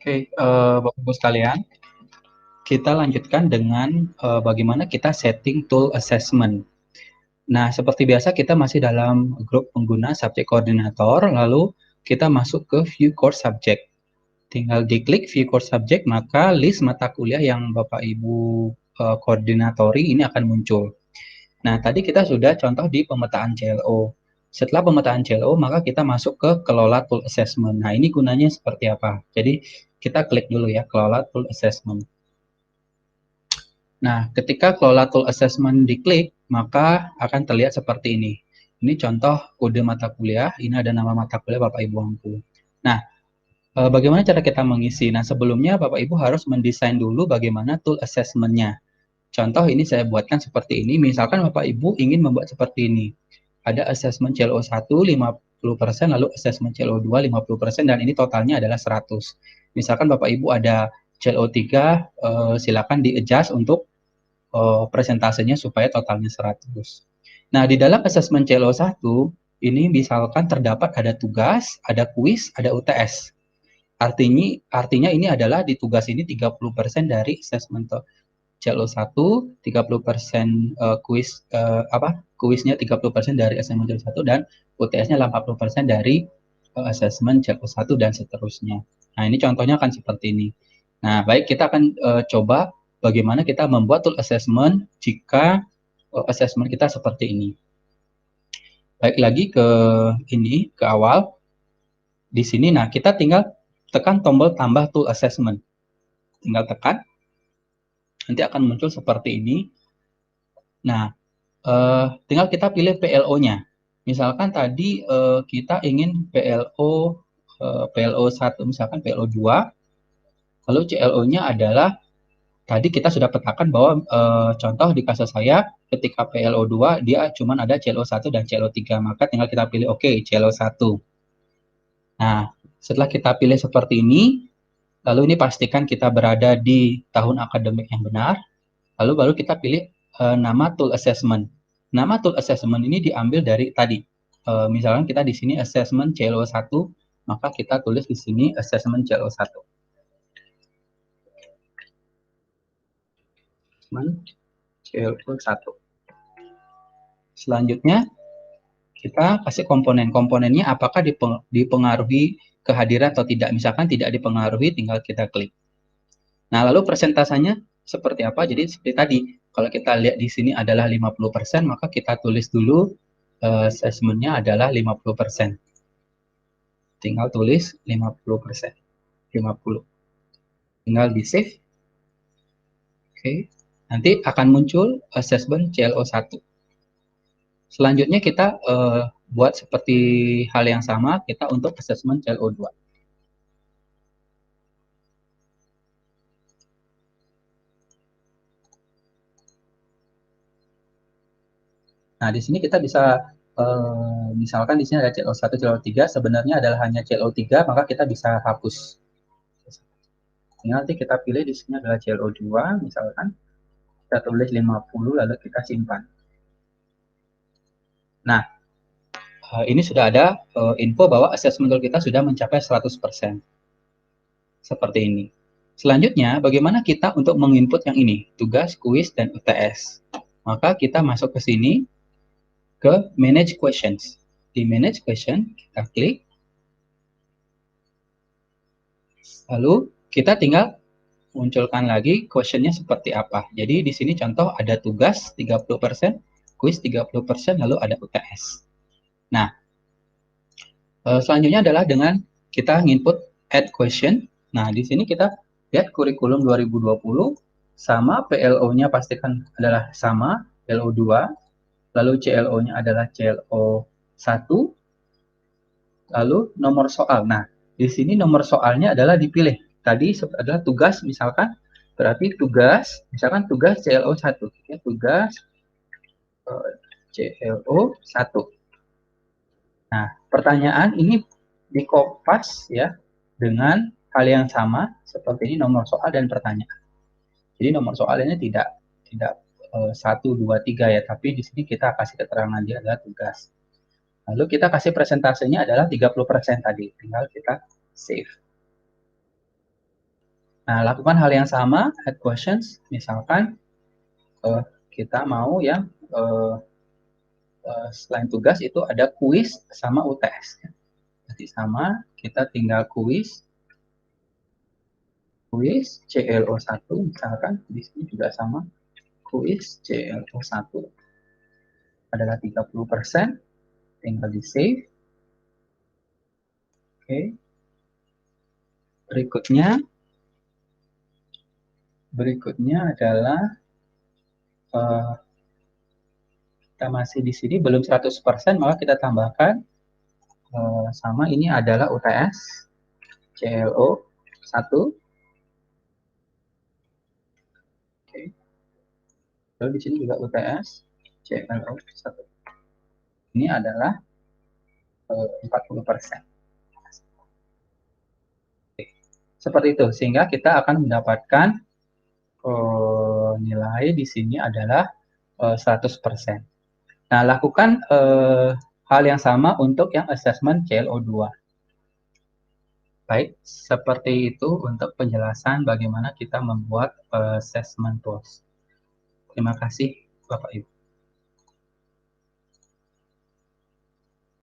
Oke, Bapak-Ibu sekalian, kita lanjutkan dengan bagaimana kita setting tool assessment. Nah, seperti biasa kita masih dalam grup pengguna subjek koordinator, lalu kita masuk ke view course subject. Tinggal diklik view course subject, maka list mata kuliah yang Bapak-Ibu koordinatori ini akan muncul. Nah, tadi kita sudah contoh di pemetaan CLO. Setelah pemetaan CLO, maka kita masuk ke kelola tool assessment. Nah, ini gunanya seperti apa? Jadi, kita klik dulu ya, kelola tool assessment. Nah, ketika kelola tool assessment diklik, maka akan terlihat seperti ini. Ini contoh kode mata kuliah, ini ada nama mata kuliah Bapak Ibu Angku. Nah, bagaimana cara kita mengisi? Nah, sebelumnya Bapak Ibu harus mendesain dulu bagaimana tool assessment-nya. Contoh ini saya buatkan seperti ini, misalkan Bapak Ibu ingin membuat seperti ini. Ada assessment CLO 1 50%, lalu assessment CLO 2 50%, dan ini totalnya adalah 100. Misalkan Bapak Ibu ada CLO 3, silakan di-adjust untuk presentasenya supaya totalnya 100. Nah, di dalam asesmen CLO 1, ini misalkan terdapat ada tugas, ada kuis, ada UTS. Artinya ini adalah di tugas ini 30% dari asesmen CLO 1, 30% kuis kuisnya 30% dari asesmen CLO 1 dan UTS-nya 80% dari asesmen CLO 1 dan seterusnya. Nah, ini contohnya akan seperti ini. Nah, baik, kita akan coba bagaimana kita membuat tool assessment jika assessment kita seperti ini. Baik, lagi ke ini, ke awal. Di sini, nah, kita tinggal tekan tombol tambah tool assessment. Tinggal tekan, nanti akan muncul seperti ini. Nah, tinggal kita pilih PLO-nya. Misalkan tadi kita ingin PLO 1, misalkan PLO 2, lalu CLO-nya adalah tadi kita sudah petakan bahwa contoh di kasus saya ketika PLO 2 dia cuma ada CLO 1 dan CLO 3, maka tinggal kita pilih oke, CLO 1. Nah, setelah kita pilih seperti ini, lalu ini pastikan kita berada di tahun akademik yang benar, lalu baru kita pilih nama tool assessment. Nama tool assessment ini diambil dari tadi. Misalkan kita di sini assessment CLO 1, maka kita tulis di sini assessment CLO 1. CLO 1. Selanjutnya, kita kasih komponen-komponennya apakah dipengaruhi kehadiran atau tidak. Misalkan tidak dipengaruhi, tinggal kita klik. Nah, lalu presentasinya seperti apa? Jadi seperti tadi, kalau kita lihat di sini adalah 50%, maka kita tulis dulu assessment-nya adalah 50%. Tinggal tulis 50%. 50. Tinggal di save. Oke. Nanti akan muncul assessment CLO 1. Selanjutnya kita buat seperti hal yang sama kita untuk assessment CLO 2. Nah, di sini kita bisa misalkan di sini ada CLO 1, CLO 3, sebenarnya adalah hanya CLO 3, maka kita bisa hapus. Nanti kita pilih di sini adalah CLO 2, misalkan kita tulis 50 lalu kita simpan. Nah, ini sudah ada info bahwa assessment tool kita sudah mencapai 100%. Seperti ini. Selanjutnya, bagaimana kita untuk menginput yang ini? Tugas, kuis, dan UTS. Maka kita masuk ke sini, ke Manage Questions. Di Manage Question, kita klik. Lalu, kita tinggal munculkan lagi questionnya seperti apa. Jadi, di sini contoh ada tugas 30%, kuis 30%, lalu ada UTS. Nah, selanjutnya adalah dengan kita input add question. Nah, di sini kita lihat kurikulum 2020 sama PLO-nya pastikan adalah sama, PLO 2, lalu CLO-nya adalah CLO 1, lalu nomor soal. Nah, di sini nomor soalnya adalah dipilih. Tadi adalah tugas, misalkan, berarti tugas, misalkan tugas CLO 1, ya, tugas CLO 1. Nah, pertanyaan ini dikopas ya dengan hal yang sama seperti ini nomor soal dan pertanyaan. Jadi nomor soal ini tidak 1, 2, 3 ya, tapi di sini kita kasih keterangan dia adalah tugas. Lalu kita kasih presentasenya adalah 30% tadi, tinggal kita save. Nah, lakukan hal yang sama, add questions. Misalkan kita mau yang selain tugas itu ada kuis sama UTS. Jadi sama, kita tinggal kuis CLO1 misalkan, di sini juga sama, kuis CLO1 adalah 30%, tinggal di save. Oke. Berikutnya adalah kita masih di sini belum 100%, maka kita tambahkan sama, ini adalah UTS CLO 1. Oke. Lalu di sini juga UTS CLO 1. Ini adalah 40%. Oke. Seperti itu, sehingga kita akan mendapatkan nilai di sini adalah 100%. Nah, lakukan hal yang sama untuk yang assessment CLO2. Baik, seperti itu untuk penjelasan bagaimana kita membuat assessment tools. Terima kasih, Bapak Ibu.